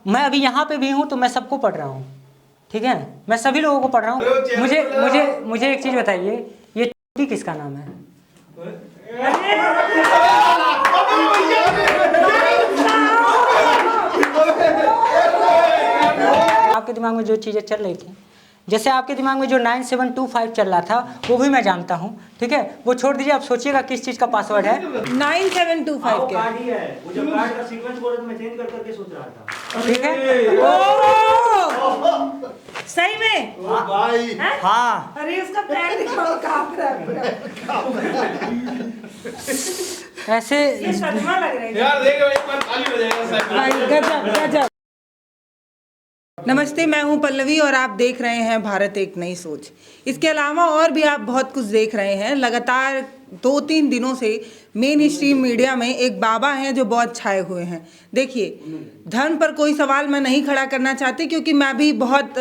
मैं अभी यहाँ पे भी हूँ तो मैं सबको पढ़ रहा हूँ, ठीक है, मैं सभी लोगों को पढ़ रहा हूँ। मुझे मुझे मुझे एक चीज़ बताइए, ये किसका नाम है? आपके दिमाग में जो चीज़ें चल रही थी, जैसे आपके दिमाग में जो 9725 चल रहा था वो भी मैं जानता हूँ, ठीक है, वो छोड़ दीजिए। आप सोचिएगा किस चीज़ का पासवर्ड है। 9725 के कार्ड ही है, वो जब कार्ड का सीक्वेंस बोला तो मैं चेंज कर करके सोच रहा था। ठीक है, सही में भाई हाँ, अरे इसका पैर दिखाओ, कांप रहा है ऐसे ये सदमा लग रहा है यार देखो एक बार खाली हो जाएगा भाई, गजब गजब। नमस्ते, मैं हूं पल्लवी और आप देख रहे हैं भारत एक नई सोच। इसके अलावा और भी आप बहुत कुछ देख रहे हैं। लगातार 2-3 दिनों से मेन स्ट्रीम मीडिया में एक बाबा हैं जो बहुत छाए हुए हैं। देखिए, धर्म पर कोई सवाल मैं नहीं खड़ा करना चाहती क्योंकि मैं भी बहुत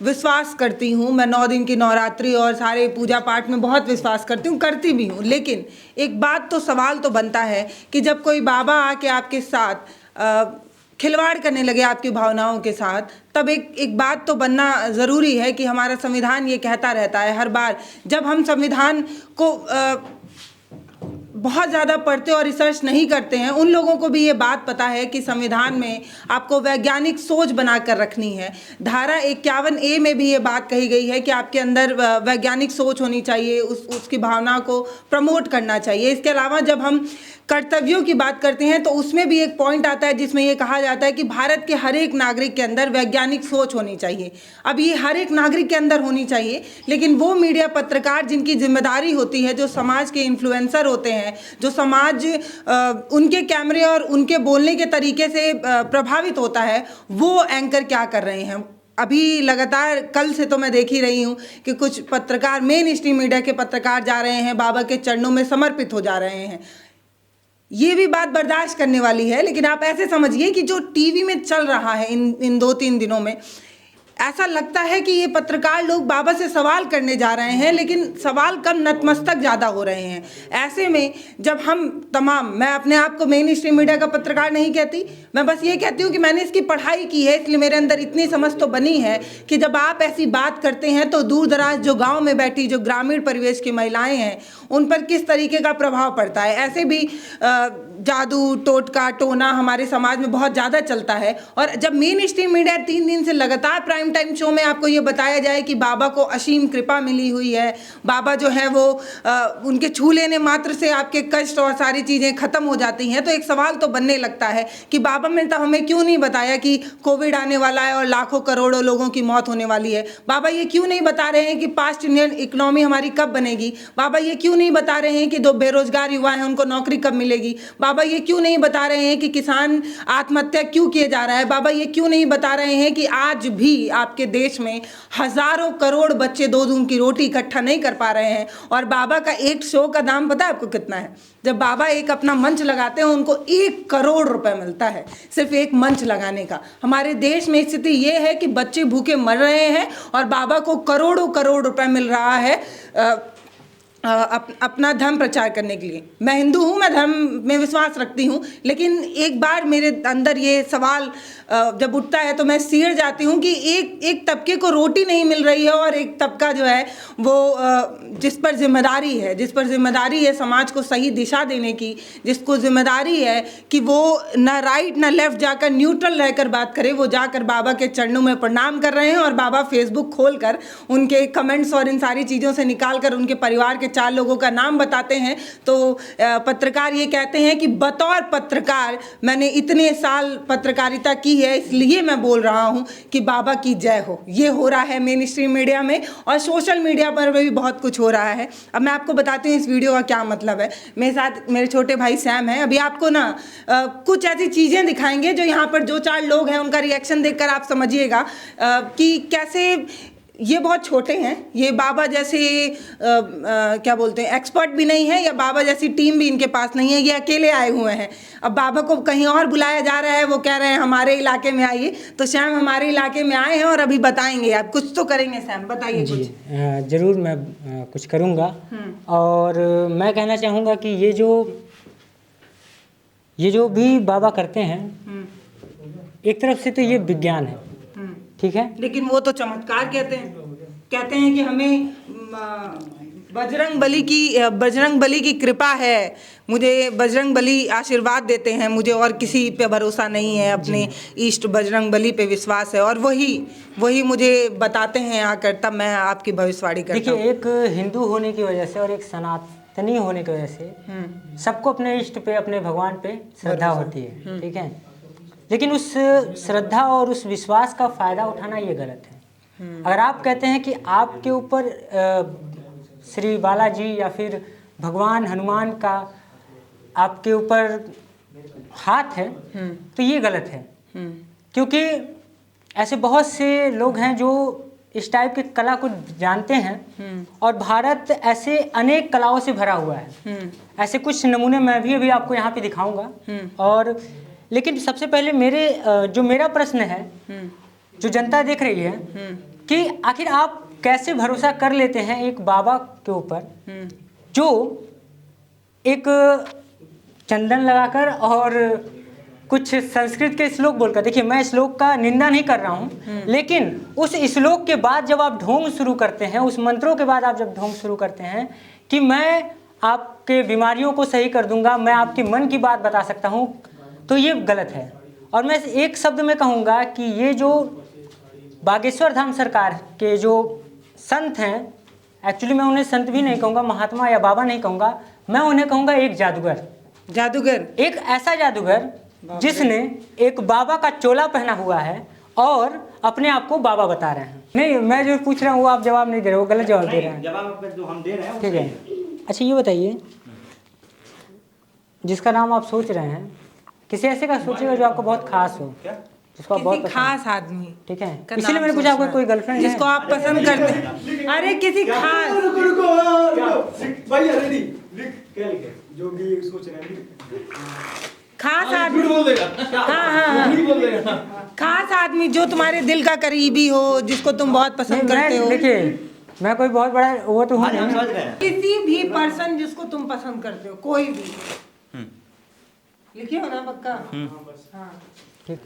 विश्वास करती हूँ। मैं 9 दिन की नवरात्रि और सारे पूजा पाठ में बहुत विश्वास करती हूँ, करती भी हूँ। लेकिन एक बात तो सवाल तो बनता है कि जब कोई बाबा आके आपके साथ खिलवाड़ करने लगे आपकी भावनाओं के साथ, तब एक बात तो बनना ज़रूरी है कि हमारा संविधान ये कहता रहता है हर बार जब हम संविधान को बहुत ज़्यादा पढ़ते और रिसर्च नहीं करते हैं, उन लोगों को भी ये बात पता है कि संविधान में आपको वैज्ञानिक सोच बना कर रखनी है। धारा 51A में भी ये बात कही गई है कि आपके अंदर वैज्ञानिक सोच होनी चाहिए, उसकी भावना को प्रमोट करना चाहिए। इसके अलावा जब हम कर्तव्यों की बात करते हैं तो उसमें भी एक पॉइंट आता है जिसमें ये कहा जाता है कि भारत के हर एक नागरिक के अंदर वैज्ञानिक सोच होनी चाहिए। अब ये हर एक नागरिक के अंदर होनी चाहिए, लेकिन वो मीडिया पत्रकार जिनकी जिम्मेदारी होती है, जो समाज के इन्फ्लुएंसर होते हैं, जो समाज उनके कैमरे और उनके बोलने के तरीके से प्रभावित होता है, वो एंकर क्या कर रहे हैं। अभी लगातार कल से तो मैं देख ही रही हूँ कि कुछ पत्रकार, मेन स्ट्रीम मीडिया के पत्रकार जा रहे हैं, बाबा के चरणों में समर्पित हो जा रहे हैं। ये भी बात बर्दाश्त करने वाली है, लेकिन आप ऐसे समझिए कि जो टीवी में चल रहा है इन 2-3 दिनों में, ऐसा लगता है कि ये पत्रकार लोग बाबा से सवाल करने जा रहे हैं, लेकिन सवाल कम नतमस्तक ज़्यादा हो रहे हैं। ऐसे में जब हम तमाम, मैं अपने आप को मेन स्ट्रीम मीडिया का पत्रकार नहीं कहती, मैं बस ये कहती हूँ कि मैंने इसकी पढ़ाई की है, इसलिए मेरे अंदर इतनी समझ तो बनी है कि जब आप ऐसी बात करते हैं तो दूर दराज जो गाँव में बैठी, जो ग्रामीण परिवेश की महिलाएँ हैं, उन पर किस तरीके का प्रभाव पड़ता है। ऐसे भी जादू टोटका टोना हमारे समाज में बहुत ज़्यादा चलता है, और जब मेन स्ट्रीम मीडिया 3 दिन से लगातार प्राइम टाइम शो में आपको ये बताया जाए कि बाबा को असीम कृपा मिली हुई है, बाबा जो है वो उनके छू लेने मात्र से आपके कष्ट और सारी चीज़ें ख़त्म हो जाती हैं, तो एक सवाल तो बनने लगता है कि बाबा ने तो हमें क्यों नहीं बताया कि कोविड आने वाला है और लाखों करोड़ों लोगों की मौत होने वाली है। बाबा ये क्यों नहीं बता रहे हैं कि फास्ट इंडियन इकोनॉमी हमारी कब बनेगी। बाबा ये क्यों नहीं बता रहे हैं कि जो बेरोजगार युवा हैं उनको नौकरी कब मिलेगी। बाबा ये क्यों नहीं बता रहे हैं कि किसान आत्महत्या क्यों किए जा रहा है। बाबा ये क्यों नहीं बता रहे हैं कि आज भी आपके देश में हजारों करोड़ बच्चे 2 दून की रोटी इकट्ठा नहीं कर पा रहे हैं। और बाबा का एक शो का दाम पता है आपको कितना है? जब बाबा एक अपना मंच लगाते हैं उनको 1 करोड़ रुपए मिलता है सिर्फ एक मंच लगाने का। हमारे देश में स्थिति ये है कि बच्चे भूखे मर रहे हैं और बाबा को करोड़ों करोड़ रुपए मिल रहा है अपना धर्म प्रचार करने के लिए। मैं हिंदू हूँ, मैं धर्म में विश्वास रखती हूँ, लेकिन एक बार मेरे अंदर ये सवाल जब उठता है तो मैं सिहर जाती हूँ कि एक तबके को रोटी नहीं मिल रही है और एक तबका जो है वो जिस पर जिम्मेदारी है समाज को सही दिशा देने की, जिसको जिम्मेदारी है कि वो न राइट न लेफ्ट जाकर न्यूट्रल रहकर बात करे, वो जाकर बाबा के चरणों में प्रणाम कर रहे हैं। और बाबा फेसबुक खोलकर उनके कमेंट्स और इन सारी चीज़ों से निकाल कर उनके परिवार के 4 लोगों का नाम बताते हैं। तो पत्रकार ये कहते हैं कि बतौर पत्रकार मैंने इतने साल पत्रकारिता की है, इसलिए मैं बोल रहा हूँ कि बाबा की जय हो। ये हो रहा है मेन स्ट्रीम मीडिया में और सोशल मीडिया पर भी बहुत कुछ हो रहा है। अब मैं आपको बताती हूँ इस वीडियो का क्या मतलब है। मेरे साथ मेरे छोटे भाई सैम है। अभी आपको ना कुछ ऐसी चीज़ें दिखाएंगे जो यहाँ पर जो 4 लोग हैं उनका रिएक्शन देखकर आप समझिएगा कि कैसे ये बहुत छोटे हैं, ये बाबा जैसे क्या बोलते हैं एक्सपर्ट भी नहीं है, या बाबा जैसी टीम भी इनके पास नहीं है, ये अकेले आए हुए हैं। अब बाबा को कहीं और बुलाया जा रहा है, वो कह रहे हैं हमारे इलाके में आइए। तो श्याम हमारे इलाके में आए हैं और अभी बताएंगे, आप कुछ तो करेंगे। श्याम बताइए कुछ। ज़रूर मैं कुछ करूँगा। और मैं कहना चाहूँगा कि ये जो भी बाबा करते हैं एक तरफ से तो ये विज्ञान है, ठीक है। लेकिन वो तो चमत्कार कहते हैं कि हमें बजरंग बली की कृपा है, मुझे बजरंग बली आशीर्वाद देते हैं, मुझे और किसी पे भरोसा नहीं है, अपने इष्ट बजरंग बली पे विश्वास है, और वही मुझे बताते हैं आकर, तब मैं आपकी भविष्यवाणी करता हूँ। देखिए, एक हिंदू होने की वजह से और एक सनातनी होने की वजह से सबको अपने इष्ट पे, अपने भगवान पे श्रद्धा होती है, ठीक है। लेकिन उस श्रद्धा और उस विश्वास का फ़ायदा उठाना ये गलत है। अगर आप कहते हैं कि आपके ऊपर श्री बालाजी या फिर भगवान हनुमान का आपके ऊपर हाथ है, तो ये गलत है, क्योंकि ऐसे बहुत से लोग हैं जो इस टाइप की कला को जानते हैं, और भारत ऐसे अनेक कलाओं से भरा हुआ है। ऐसे कुछ नमूने मैं भी अभी आपको यहाँ पे दिखाऊंगा। और लेकिन सबसे पहले मेरा प्रश्न है, जो जनता देख रही है, कि आखिर आप कैसे भरोसा कर लेते हैं एक बाबा के ऊपर जो एक चंदन लगाकर और कुछ संस्कृत के श्लोक बोलकर। देखिए, मैं श्लोक का निंदा नहीं कर रहा हूँ, लेकिन उस श्लोक के बाद जब आप ढोंग शुरू करते हैं, उस मंत्रों के बाद आप जब ढोंग शुरू करते हैं कि मैं आपके बीमारियों को सही कर दूंगा, मैं आपके मन की बात बता सकता हूँ, तो ये गलत है। और मैं एक शब्द में कहूँगा कि ये जो बागेश्वर धाम सरकार के जो संत हैं, एक्चुअली मैं उन्हें संत भी नहीं कहूँगा, महात्मा या बाबा नहीं कहूँगा, मैं उन्हें कहूँगा एक जादूगर, एक ऐसा जादूगर जिसने एक बाबा का चोला पहना हुआ है और अपने आप को बाबा बता रहे हैं। नहीं, मैं जो पूछ रहा हूँ वो आप जवाब नहीं दे रहे, वो गलत जवाब दे रहे हैं। जवाब जो हम दे रहे हैं, ठीक है। अच्छा, ये बताइए, जिसका नाम आप सोच रहे हैं, किसी ऐसे का सोचिएगा जो आपको बहुत खास हो, जिसको आप बहुत खास आदमी, ठीक है। इसीलिए मैंने पूछा, आपको कोई गर्लफ्रेंड है जिसको आप पसंद करते हैं? अरे किसी खास, भैया रेडी लिख क्या लिखे जो भी सोच रहे हैं। खास आदमी, बोल देगा। हाँ, नहीं बोल देगा। खास आदमी जो तुम्हारे दिल का करीबी हो, जिसको तुम बहुत पसंद करते हो। देखिए, मैं कोई बहुत बड़ा वो तो हूँ हम नहीं। समझ रहे हैं। किसी भी पर्सन जिसको तुम पसंद करते हो, कोई भी, लिखिए हो ना पक्का? हाँ, ठीक।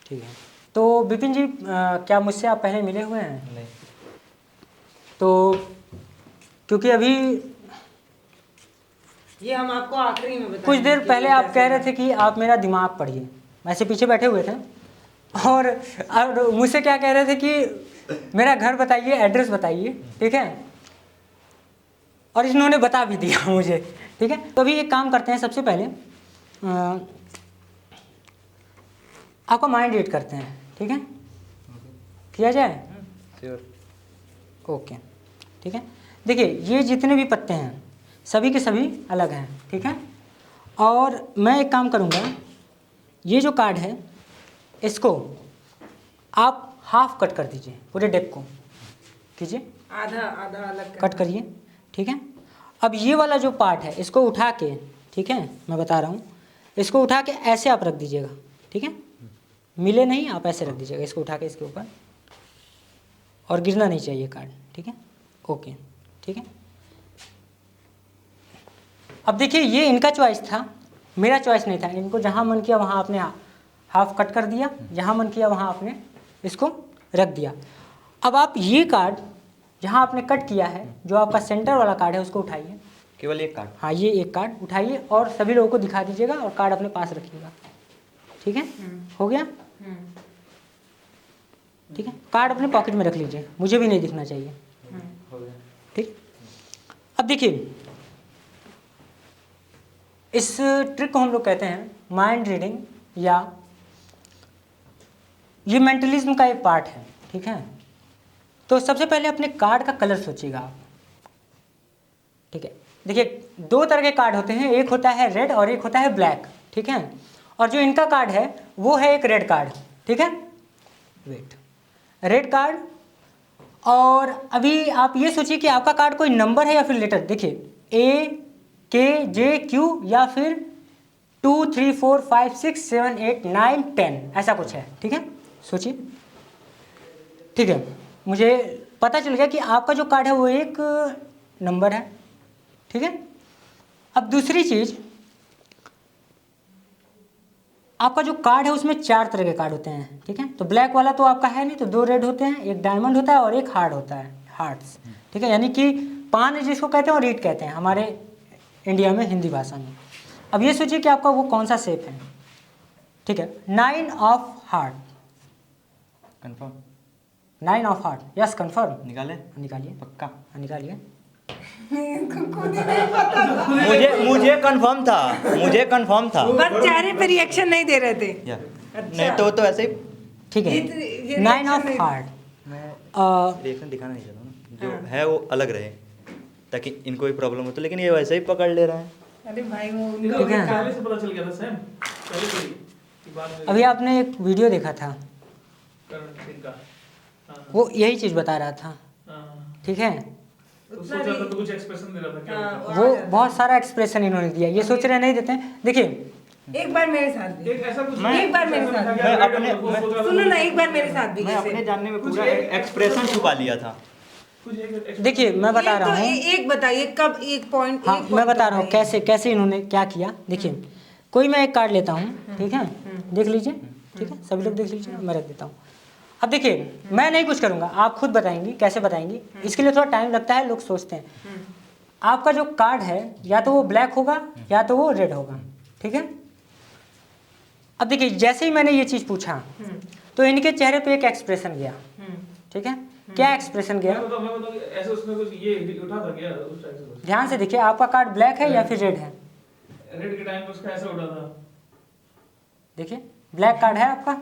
ठीक है। तो विपिन जी, क्या मुझसे आप पहले मिले हुए हैं? नहीं। तो क्योंकि अभी ये हम आपको आखिरी में बताएंगे। कुछ देर कि पहले ये आप कैसे कह रहे थे कि आप मेरा दिमाग पढ़िए, ऐसे पीछे बैठे हुए थे, और मुझसे क्या कह रहे थे कि मेरा घर बताइए, एड्रेस बताइए, ठीक है। और इन्होंने बता भी दिया मुझे, ठीक है। तो अभी एक काम करते हैं, सबसे पहले आपका माइंड रीड करते हैं, ठीक है। किया जाए? ओके, ठीक है। देखिए, ये जितने भी पत्ते हैं सभी के सभी अलग हैं, ठीक है। और मैं एक काम करूँगा, ये जो कार्ड है इसको आप हाफ कट कर दीजिए, पूरे डेक को कीजिए, आधा अलग कट करिए, ठीक है। अब ये वाला जो पार्ट है इसको उठा के, ठीक है, मैं बता रहा हूँ, इसको उठा के ऐसे आप रख दीजिएगा, ठीक है। मिले नहीं, आप ऐसे रख दीजिएगा, इसको उठा के इसके ऊपर, और गिरना नहीं चाहिए कार्ड, ठीक है। ओके, ठीक है। अब देखिए, ये इनका चॉइस था, मेरा चॉइस नहीं था। इनको जहाँ मन किया वहाँ आपने हाफ कट कर दिया, जहाँ मन किया वहाँ आपने इसको रख दिया। अब आप ये कार्ड जहाँ आपने कट किया है, जो आपका सेंटर वाला कार्ड है, उसको उठाइए, केवल एक कार्ड। हाँ, ये एक कार्ड उठाइए और सभी लोगों को दिखा दीजिएगा, और कार्ड अपने पास रखिएगा, ठीक है। हो गया? ठीक है। कार्ड अपने पॉकेट में रख लीजिए, मुझे भी नहीं दिखना चाहिए, ठीक। अब देखिए, इस ट्रिक को हम लोग कहते हैं माइंड रीडिंग, या ये मेंटलिज्म का एक पार्ट है, ठीक है। तो सबसे पहले अपने कार्ड का कलर सोचिएगा आप, ठीक है। देखिए, दो तरह के कार्ड होते हैं, एक होता है रेड और एक होता है ब्लैक, ठीक है। और जो इनका कार्ड है वो है एक रेड कार्ड, ठीक है। Wait, red card. और अभी आप ये सोचिए कि आपका कार्ड कोई नंबर है या फिर लेटर। देखिए, A K J Q या फिर 2 3 4 5 6 7 8 9 10 ऐसा कुछ है, ठीक है। सोचिए, ठीक है। मुझे पता चल गया कि आपका जो कार्ड है वो एक नंबर है, ठीक है। अब दूसरी चीज़, आपका जो कार्ड है उसमें 4 तरह के कार्ड होते हैं, ठीक है। तो ब्लैक वाला तो आपका है नहीं, तो 2 रेड होते हैं, एक डायमंड होता है और एक हार्ट होता है, हार्ट्स, ठीक है। यानी कि पान जिसको कहते हैं और रीट कहते हैं हमारे इंडिया में, हिंदी भाषा में। अब ये सोचिए कि आपका वो कौन सा शेप है, ठीक है। 9 of heart, confirm 9 of heart, yes confirm. निकाले, निकालिए, पक्का। निकालिए। मुझे कंफर्म था, मुझे कंफर्म था। बस चेहरे पे रिएक्शन नहीं दे रहे थे। या नहीं तो ऐसे ही ठीक है, ये 9 ऑफ reaction हार्ट। रिएक्शन दिखाना नहीं चाहता ना, जो है वो अलग रहे, ताकि इनको भी प्रॉब्लम हो। तो लेकिन ये वैसे ही पकड़ ले रहा है। अरे भाई वो ठीक है। पहले से पता चल गया था सैम, पहले से ही कि बाद में अभी आपने एक वीडियो देखा था, करण सिंह का। हाँ, वो यही चीज़ बता रहा था, हाँ। ठीक है। तो सोच रहा था तो कुछ एक्सप्रेशन दे रहा था क्या? वो बहुत सारा एक्सप्रेशन इन्होंने दिया, ये सोच रहे नहीं देते हैं। देखिए एक बार मेरे साथ भी, एक ऐसा कुछ एक बार मेरे साथ मैं अपने- सुनो ना, एक बार मेरे साथ भी मैं जैसे। अपने जानने में पूरा एक्सप्रेशन छुपा लिया था। देखिए मैं बता रहा हूँ, एक बताइए कब एक पॉइंट। हाँ मैं बता रहा हूँ कैसे कैसे इन्होंने क्या किया। देखिए कोई मैं एक कार्ड लेता हूँ, ठीक है, देख लीजिए, ठीक है, सभी लोग देख लीजिए, मैं रख देता हूँ। अब देखिए मैं नहीं कुछ करूँगा, आप खुद बताएंगी कैसे बताएंगी, इसके लिए थोड़ा टाइम लगता है, लोग सोचते हैं। आपका जो कार्ड है या तो वो ब्लैक होगा या तो वो रेड होगा, ठीक है। अब देखिए जैसे ही मैंने ये चीज़ पूछा तो इनके चेहरे पे एक एक्सप्रेशन गया, ठीक है। क्या एक्सप्रेशन गया, मैं बताऊं ऐसे उसमें कुछ ये उठा था क्या उस टाइम से? ध्यान से देखिए, आपका कार्ड ब्लैक है या फिर रेड है, रेड के टाइम पे उसका ऐसा उठा था। देखिए ब्लैक कार्ड है आपका,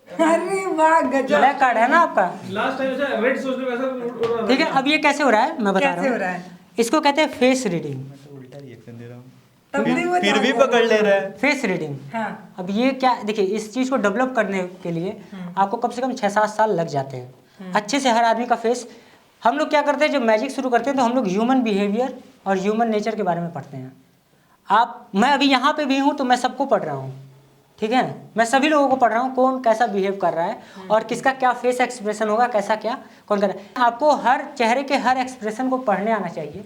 अरे वाह गजब। ब्लैक कार्ड है ना आपका, लास्ट टाइम ऐसा रेड सोचने में ऐसा उठ रहा था। ठीक है। अब ये कैसे हो रहा है मैं बता कैसे हो रहा रहा हूँ, है? इसको कहते हैं फेस रीडिंग, मैं तो उल्टा रिएक्शन दे रहा हूँ, तब भी वो फिर भी पकड़ ले रहा है। Face reading. हाँ। अब ये क्या, देखिए इस चीज़ को डेवलप करने के लिए आपको कम से कम 6-7 साल लग जाते हैं, अच्छे से हर आदमी का फेस। हम लोग क्या करते हैं, जब मैजिक शुरू करते हैं तो हम लोग ह्यूमन बिहेवियर और ह्यूमन नेचर के बारे में पढ़ते हैं। मैं अभी यहाँ पे भी हूँ तो मैं सबको पढ़ रहा हूँ, ठीक है, मैं सभी लोगों को पढ़ रहा हूँ, कौन कैसा बिहेव कर रहा है और किसका क्या फेस एक्सप्रेशन होगा, कैसा क्या कौन कर रहा है। आपको हर चेहरे के हर एक्सप्रेशन को पढ़ने आना चाहिए,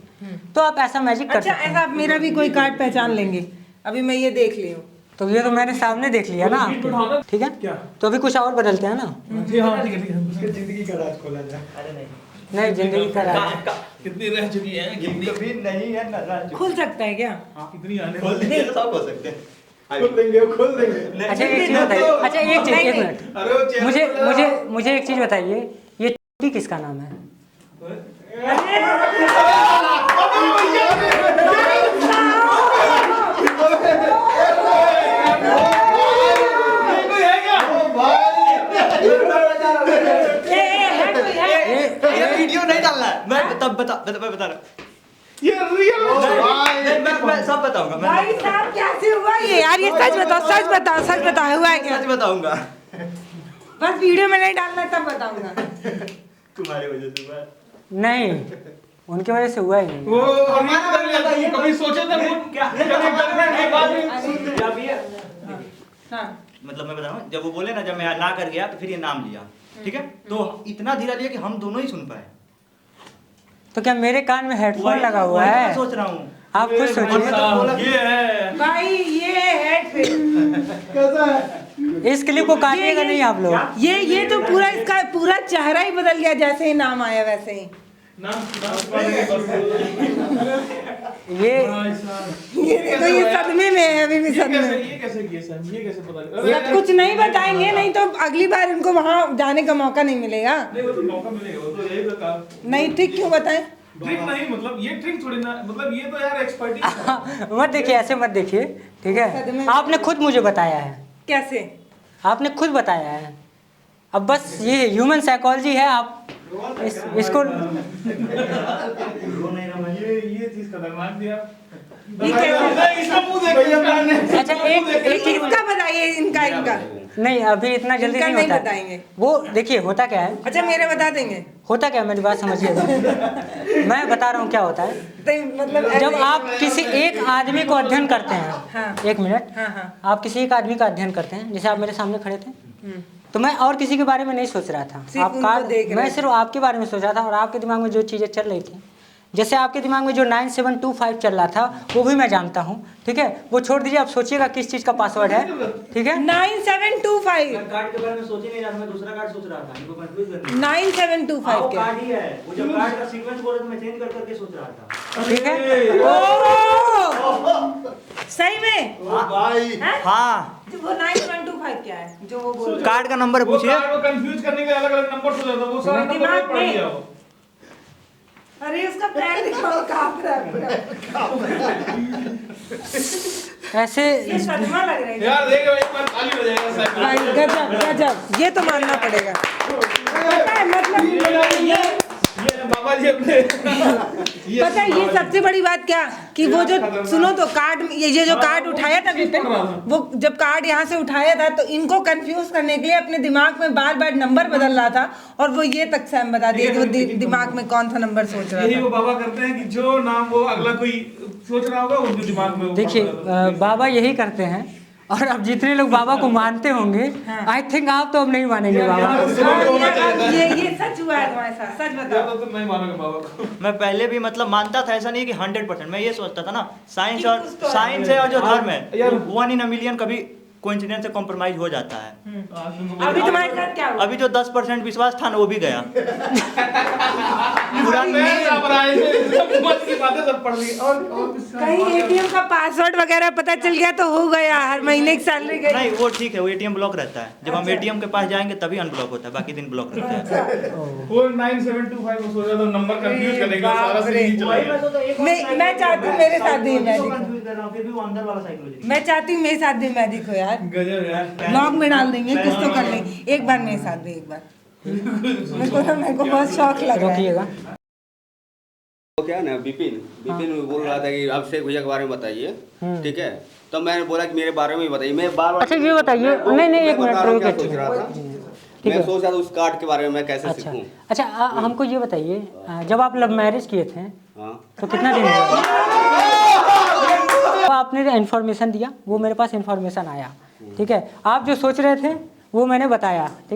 तो आप ऐसा मैजिक कर अच्छा सकते हैं। ऐसा आप मेरा भी कोई कार्ड पहचान लेंगे, अभी मैं ये देख ली हूँ। तो ये तो मैंने सामने देख लिया ना आपके, ठीक है। क्या? तो अभी कुछ और बदलते हैं ना, जी हाँ ठीक है। उसके जिंदगी का राज खोला जाए। अरे नहीं, नहीं जिंदगी का राज। कितनी रह चुकी है कितनी कभी नहीं है ना, खुल सकता है क्या? कितनी आने खोल देंगे तो सब हो सकते हैं। खोल देंगे, खोल देंगे। अच्छा एक चीज बताइए, अच्छा एक चीज, एक मिनट, अरे वो चेहरे मुझे पे लगा। मुझे मुझे एक चीज बताइए, ये चोटी किसका नाम है? ये वीडियो नहीं डालना है, मैं तब बता रहा हूँ। ये रियल मैं सब बताऊंगा, भाई मैं साहब कैसे हुआ ये यार, ये सच बताओ, सच बताओ, सच बताओ हुआ है क्या? सच बताऊंगा। बस वीडियो में नहीं डालना तब बताऊंगा। तुम्हारी वजह से हुआ। नहीं, उनकी वजह से हुआ ही नहीं। वो हमारा कभी सोचे थे वो क्या गर्लफ्रेंड के बाद में हाँ। मतलब मैं बता रहा हूँ, जब वो बोले ना, जब मैं ना कर गया तो फिर ये नाम लिया, ठीक है। तो इतना धीरा लिया कि हम दोनों ही सुन पाए। तो क्या मेरे कान में हेडफोन लगा हुआ वही है? मैं सोच रहा हूँ। आप खुद सोचिए, ये है भाई ये हेड पे कैसा है? इस क्लिप को काटिएगा नहीं आप लोग। ये तो पूरा इसका पूरा चेहरा ही बदल गया, जैसे ही नाम आया वैसे ही। ये ये देखो ये सदमे में है, अभी भी सदमे में। ये कैसे किए सर, ये कैसे पता सब कुछ नहीं बताएंगे, नहीं तो अगली बार इनको वहाँ जाने का मौका नहीं मिलेगा। नहीं वो तो मौका मिलेगा, वो तो यही तो काम। नहीं ट्रिक क्यों बताएं? ट्रिक नहीं, मतलब ये ट्रिक थोड़ी ना, मतलब ये तो यार एक्सपर्टीज है। मत देखिए, ऐसे मत देखिए, ठीक है। आपने खुद मुझे बताया है, ये आपने खुद बताया है। अब बस ये ह्यूमन साइकोलॉजी है, आप इसको ये चीज खतरनाक दिया। ये कैसे? इसका मुंह देखो। अच्छा एक चीज इसका बताइए, इनका नहीं, अभी इतना जल्दी इनका नहीं नहीं होता बताएंगे। वो देखिए होता क्या है, अच्छा मेरे बता देंगे होता क्या है, मेरी बात समझिएगा। मैं बता रहा हूँ क्या होता है। तो मतलब जब आप किसी एक आदमी को अध्ययन करते हैं, हाँ। एक मिनट, हाँ हाँ आप किसी एक आदमी का अध्ययन करते हैं, जैसे आप मेरे सामने खड़े थे, तो मैं और किसी के बारे में नहीं सोच रहा था। सिर्फ आप उनको कार्ड, देख रहे मैं थे। सिर्फ आपके बारे में सोच रहा था और आपके दिमाग में जो चीज़ें चल रही थी, जैसे आपके दिमाग में जो 9725 चल रहा था वो भी मैं जानता हूँ, ठीक है। वो छोड़ दीजिए, आप सोचिएगा किस चीज़ का पासवर्ड है, ठीक है। 9725 मैं कार्ड के बारे में सोच ही नहीं रहा था, मैं दूसरा कार्ड सोच रहा था, इनको कंफ्यूज करने। 9725 वो क्या कार्ड ही है, वो जब कार्ड का सीक्वेंस बोल रहे थे मैं चेंज कर करके सोच रहा था। ठीक है। ओह! सही में भाई हैं? हाँ, जो वो 9725 क्या है जो वो बोल रहे कार्ड का नंबर वो पूछिए। कार्ड को कंफ्यूज करने के अलग अलग नंबर सोचा था, वो सारा नंबर दिमाग में पढ़ में। लिया वो। अरे उसका पैर दिखाओ, कांप रहा है पूरा। ऐसे ये सदमा लग रहा है यार देखो एक बार खाली हो जाएगा साइकिल। भाई, गजब गजब, ये तो मानना पड़ेगा। पता है मतलब ये बाबा जी अपने पता है ये सबसे बड़ी बात क्या कि वो जो सुनो तो कार्ड ये जो कार्ड उठाया था विपिन, वो जब कार्ड यहाँ से उठाया था तो इनको कंफ्यूज करने के लिए अपने दिमाग में बार बार नंबर बदल रहा था और वो ये तक सैम बता दिया कि वो दिमाग में कौन सा नंबर सोच रहा यही था। वो बाबा करते हैं कि जो नाम वो अगला कोई सोच रहा होगा वो दिमाग में वो देखिए, पढ़ रहा होगा। बाबा यही करते हैं और अब जितने लोग बाबा को मानते होंगे, आई थिंक आप तो अब नहीं मानेंगे बाबा। ये सच हुआ है तुम्हारे साथ, सच बताओ। यार तो तुम नहीं मानोगे बाबा को। मैं पहले भी मतलब मानता था, ऐसा नहीं है कि 100%। मैं ये सोचता था ना, साइंस कि और कुछ तो है। साइंस है और जो धर्म है, यार- 1 in a million कभी कोइंसिडेंस से कॉम्प्रोमाइज हो जाता है। अभी तुम्हारे साथ क्या हुआ? अभी जो 10% विश्वास था ना वो भी गया। पूरा मैं घबराए थे, सब मत की बातें सब पढ़ ली और कहीं एटीएम का पासवर्ड वगैरह पता चल गया तो हो गया, हर महीने की सैलरी गई। नहीं, वो ठीक है, वो एटीएम ब्लॉक रहता है। जब हम एटीएम के पास जाएंगे तभी अनब्लॉक होता है, बाकी दिन ब्लॉक रहता है। वो 9725 को सोचा तो नंबर कंफ्यूज करने का सारा बाप रे। सीरीज चला वही गया। मैं सोचता एक मैं चाहती हूँ मेरे साथ भी ये मैजिक हो। कंफ्यूज कर रहा हूं, फिर भी वो अंदर वाला साइकोलॉजी। मैं चाहती हूँ मेरे साथ भी मैजिक हो यार, गजब यार। ब्लॉग में डाल देंगे, कुछ तो कर लेंगे। एक बार मेरे साथ भी, एक बार मेरे को बहुत शौक लग रहा है। रोकिएगा। तो क्या ना विपिन बोल रहा था कि आप शेख भैया के बारे में बताइए, ठीक है। तो मैंने बोला कि मेरे बारे में ही बताइए। मैं बार बार अच्छा ये बताइए, नहीं एक मिनट रुकिए, सोच रहा था, ठीक मैं है। सोच रहा था उस कार्ड के बारे में मैं कैसे अच्छा सीखूं। अच्छा, हमको ये बताइए, जब आप लव मैरिज किए थे हाँ, तो कितना दिन हुआ? तो आपने इन्फॉर्मेशन दिया, वो मेरे पास इन्फॉर्मेशन आया, ठीक है। आप जो सोच रहे थे वो मैंने बताया, ठीक है।